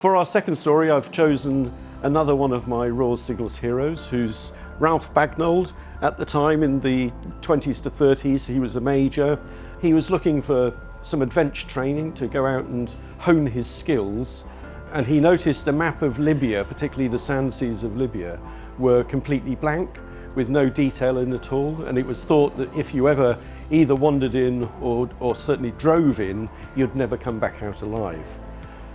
For our second story, I've chosen another one of my Royal Signals heroes, who's Ralph Bagnold. At the time, in the 20s to 30s, he was a major. He was looking for some adventure training to go out and hone his skills, and he noticed a map of Libya, particularly the sand seas of Libya, were completely blank, with no detail in at all, and it was thought that if you ever either wandered in or certainly drove in, you'd never come back out alive.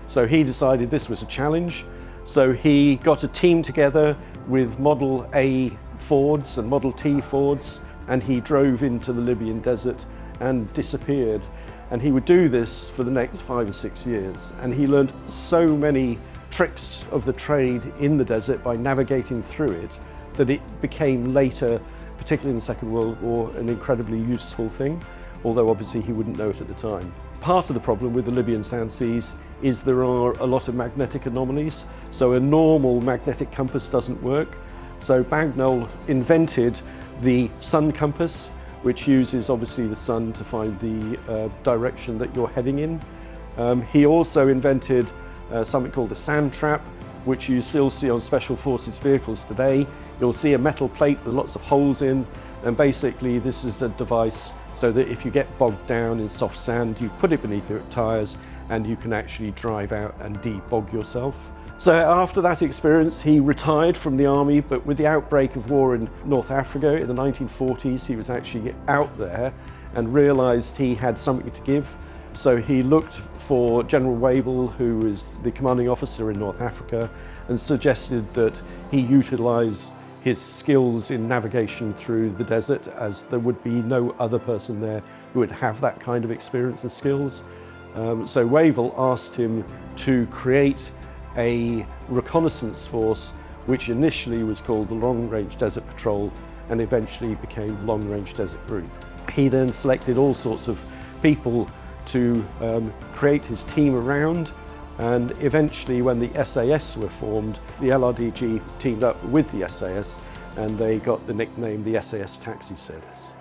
So he decided this was a challenge, so he got a team together with Model A Fords and Model T Fords, and he drove into the Libyan desert and disappeared. And he would do this for the next 5 or 6 years, and he learned so many tricks of the trade in the desert by navigating through it that it became later, particularly in the Second World War, an incredibly useful thing, although obviously he wouldn't know it at the time. Part of the problem with the Libyan sand seas is there are a lot of magnetic anomalies, so a normal magnetic compass doesn't work. So Bagnold invented the sun compass, which uses obviously the sun to find the direction that you're heading in. He also invented something called the sand trap, which you still see on Special Forces vehicles today. You'll see a metal plate with lots of holes in, and basically this is a device so that if you get bogged down in soft sand, you put it beneath your tyres and you can actually drive out and debog yourself. So after that experience, he retired from the army, but with the outbreak of war in North Africa in the 1940s, he was actually out there and realised he had something to give. So he looked for General Wavell, who was the commanding officer in North Africa, and suggested that he utilise his skills in navigation through the desert, as there would be no other person there who would have that kind of experience and skills. So Wavell asked him to create a reconnaissance force, which initially was called the Long Range Desert Patrol and eventually became the Long Range Desert Group. He then selected all sorts of people to create his team around, and eventually when the SAS were formed, the LRDG teamed up with the SAS and they got the nickname the SAS Taxi Service.